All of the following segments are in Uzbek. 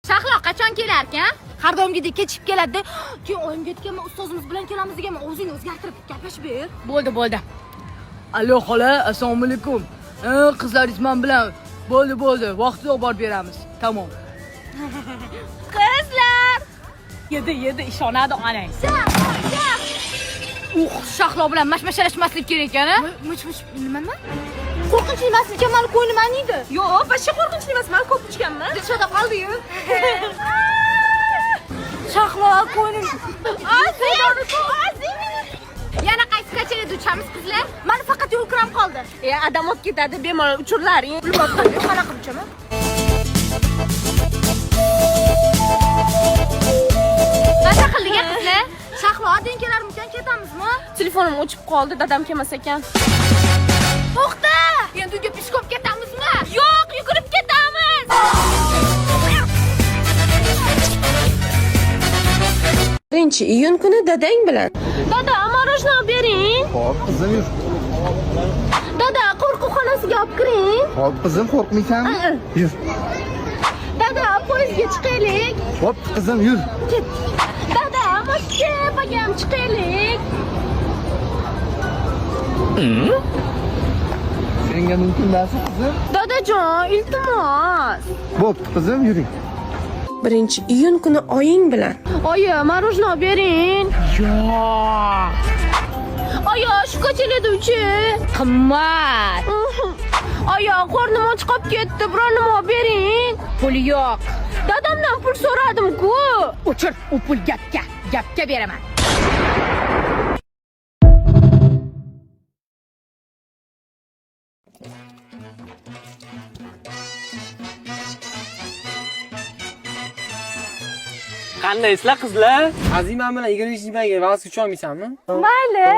Shahlo qachon kelarkan? Har doimgidek kechib keladi. Keyin oyimga aytganman, ustozimiz bilan kelamiz deganman. O'zingni o'zgartirib gaplashib ber. Bo'ldi. Alo xola, assalomu alaykum. Qizlaringiz men bilan bo'ldi. Vaqtida olib borib beramiz. Tamom. Qizlar! Yedi ishonadi onang. Shahlo bilan mashmashalashmaslik kerak ekan-a? Nimani? Qo'rqinchli emas ekan, meni ko'nglim ayniydi. Yo'q, boshqa qo'rqinchli emas, men ko'p ichganman. Dilshoda qoldi-yu. Shahlo ko'nglim. Yana qaysi kachelada uchamiz qizlar? Meni faqat yo'l kiram qoldi. Adam olib ketadi, bemalol uchurlaring. Qanaqa qilib uchaman? Qanaqa qildik qizlar? Shahlo odin kelarmikan, ketamizmi? Telefonim o'chib qoldi, dadam kelmas ekan. To'xta! Endi uyga pishkop ketamizmi? Yo'q, yugurib ketamiz. Birinchi iyun kuni dadang bilan. Dada, morojno bering. Hop qizim yur. Dada, qo'rquvxonasiga olib kiring. Hop qizim qo'rqmaysanmi? Yur. Dada, poyezdga chiqaylik. Hop qizim yur. Dada, moshinaga ham chiqaylik. Senga mumkin emasmi qizim? Dadajon, iltimos. Bo'pti qizim yuring. Birinchi iyun kuni oying bilan. Oyi, morojno bering. Yo'q. Oyi, shu ko'chalarda uchi. Qimmat. Oyi, qornim och qolib ketdi. Biror nima bering. Pul yo'q. Dadamdan pul so'radim-ku. O'chir, u pul gapga beraman. Qandaysizlar qizlar? Azimam bilan 20-mayga valsga tushib olmaysanmi? Mayli.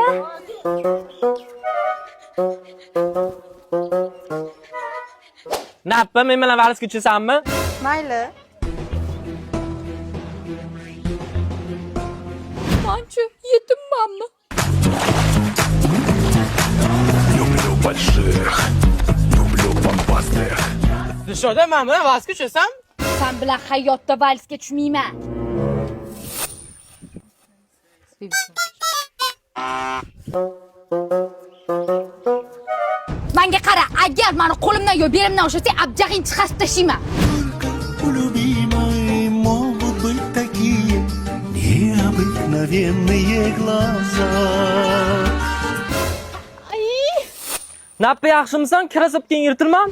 Nappa, men bilan valsga tushasanmi? Mayli. Manchu, yetimmanmi? Люблю больших, люблю бомбастых. Dilshoda, men bilan valsga tushasam? Sen bilan hayotda valsga tushmayman. Menga qara, agar meni qo'limdan yo berimdan ushlasang, abjag'ing chiqarib tashlayman. Любимые могут быть такие необыкновенные глаза. Nappa, yaxshimisan? Kira sopgan yirtirman.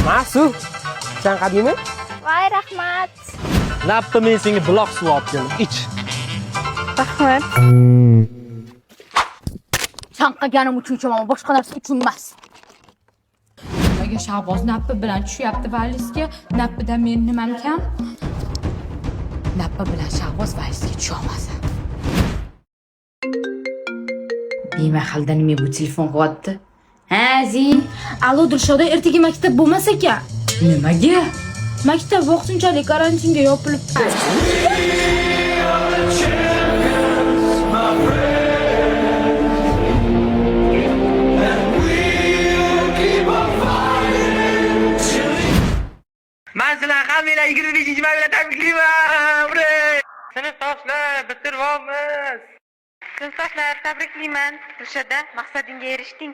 Masuk. Sen qadimi? Voy, rahmat. Nappa, men senga buloq suv olib keldim. Ich. Rahmat. Chanqaganim uchun ichaman, boshqa narsa uchun emas. Agar Shahboz Nappa bilan tushyapti valsga, Nappadan men nimam kam? Nappa bilan Shahboz valsga tusha olmasa. Bemahalda nima bu telefon qilyapti? Ha, Zi. Alo, Dilshoda, ertaga maktab bo'lmas ekan. Nimaga? Maktab vaqtinchalik karantinga yopilibdi. Men sizlar hammanglar 25-may bilan tabriklayman. Sinfdoshlar, bitiribmiz. Sinfdoshlar, tabriklayman. Dilshoda, maqsadingga erishding.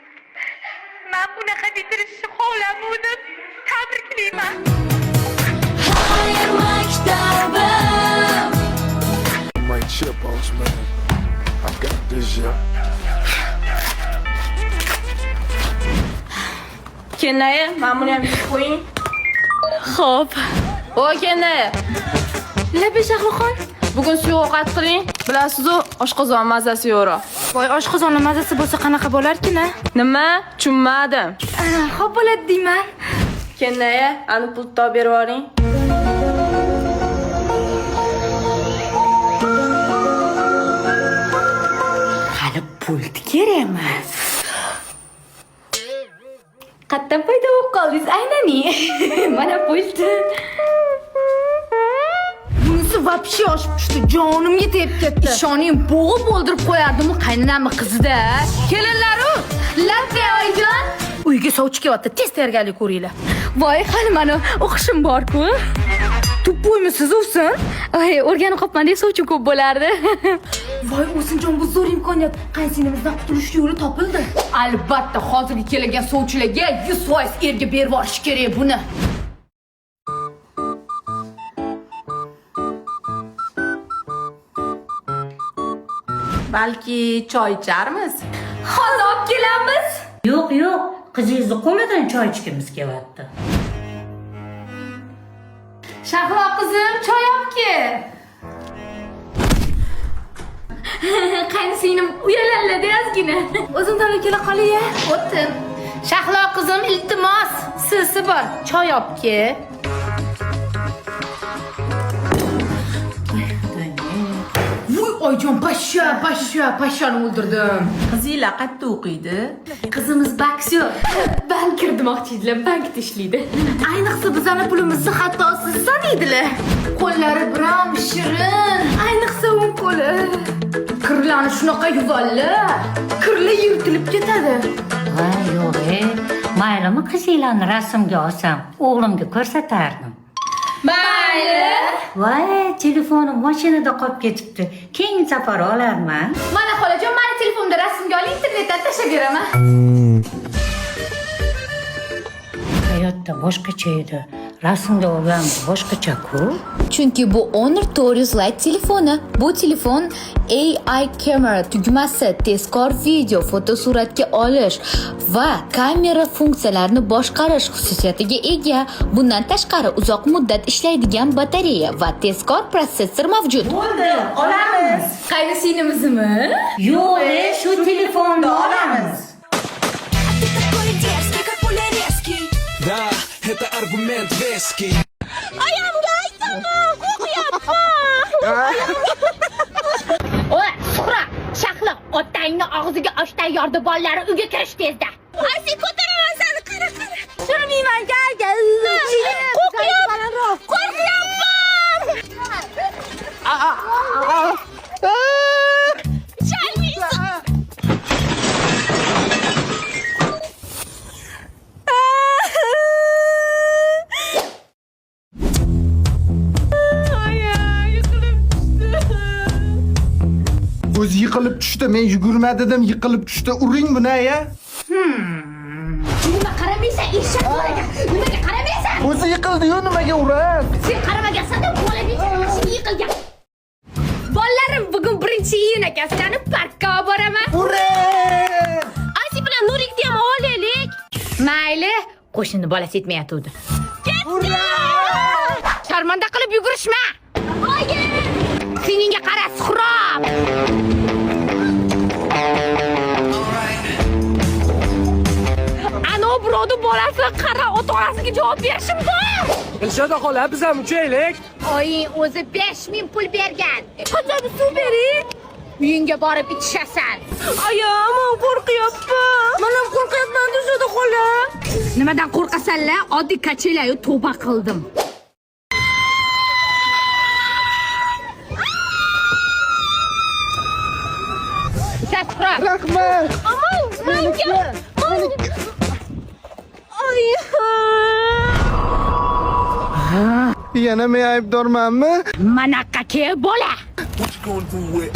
Men bunaqa bitirishni xohlamadim. Tabriklayman. Might chip boss man. I got this yeah. Kenaya, men buni ham yutib qo'ying. Xo'p. Voy Kenaya. Labi Shahloxon, bugun suv ovqat qiling. Bilasiz-ku, oshqozon mazasi yo'qroq. Voy, oshqozonni mazasi bo'lsa qanaqa bo'larkin-a? Nima? Tushunmadim. Xo'p bo'ladi deyman. Kenaya, ani pul topib berib yuboring. Hali pul kerakmi? Qayerdan paydo bo'lib qoldingiz? Aynani. Mana pulni. Bunisi вообще oshib tushdi. Jonimga tegib ketdi. Ishoning, bo'g'ib o'ldirib qo'yardim-u qaynonamni qizida. Kelinlar-u, latte oyjon. Uyga sovchi kelyapti. Tez tayyorgarlik ko'ringlar. Voy, hali meni o'qishim bor-ku. Tuppo'ymisiz o'sin? Ay, o'rganib qolmandek sovchi ko'p bo'lardi. Voy, o'sinjon, bu zo'r imkoniyat. Qaysinimizdan qutulish yo'li topildi. Albatta, hozirgi kelgan sovchilarga 100% erga berib yuborish kerak buni. Balki choy icharmiz? Hozir olib kelamiz. Yo'q, qizingizni qo'lidan choy ichgimiz kelyapti. Shahlo qizim, choy olib kel. Qaynisinim uyalanadi ozgina. O'zim tomon kela qol-ya. O'tin. Shahlo qizim, iltimos, sizsi bor. Choy olib kel. Voy, oyjon, pashshani o'ldirdim. Qizinglar qayerda o'qiydi? Qizimiz Baksyo bank kirmoqchi edilar, bankda ishlaydi. Ayniqsa bizani pulimizni hatto siz sanaydilar. Qo'llari biram shirin, ayniqsa o'ng qo'li. Kirlarni shunaqa yuvalli, kirlar yirtilib ketadi. Voy, yo'q, maylimi qizinglarni rasmga olsam, o'g'limga ko'rsatardim. Mayli. Voy, telefonim mashinada qolib ketibdi. Keyin safar olarman. Mana xolajon, meni telefonimda rasmga olib internetdan tashlab beraman. Hayotda boshqacha edi. Rasmga olgan boshqacha-ku. Chunki bu Honor 400 Lite telefoni. Bu telefon AI camera tugmasi, tezkor video, fotosuratga olish va kamera funksiyalarini boshqarish xususiyatiga ega. Bundan tashqari uzoq muddat ishlaydigan batareya va tezkor protsessor mavjud. Bo'ldi, olamiz. Qaynisinimizmi? Yo'q, shu telefonni olamiz. Да, это аргумент веский. Oy, Suhra, Shahlo, otangni og'ziga osh tayyordi, bolalari uyga kirish tezda. Ay, sen ko'taraman seni, qara. Turmayman, gel. O'zi yiqilib tushdi. Men yugurma dedim, yiqilib tushdi. Uring buni ya. Nima qaramaysan, eshak bolaga? Nimaga qaramaysan? O'zi yiqildi-yu, nimaga urasiz? Sen qaramagansan-da, bolaning mashina yiqilgan. Bolalarim, bugun 1-iyun ekan, seni parkka olib boraman. Ura! Asi bilan Nurikni ham olaylik. Mayli, qo'shni bolasi yetmayatdi. Ketdi! Sharmanda qilib yugurishma. Oyi! Seningga qara, Suhrob. Ana birovni bolasi qara, ota-onasiga javob berishim bor. Dilshod xola, biz ham uchaylik. Oying o'zi 5000 pul bergan. Qanday suv bering? Uyingga borib ichasan. Ayam, qo'rqyapman. Men ham qo'rqyapman, Dilshod xola. Nimadan qo'rqasanlar? Oddiy kachelayu tavba qildim. Rahmat. Yana men aybdormanmi? Manaqa ke bola. What you gonna do with?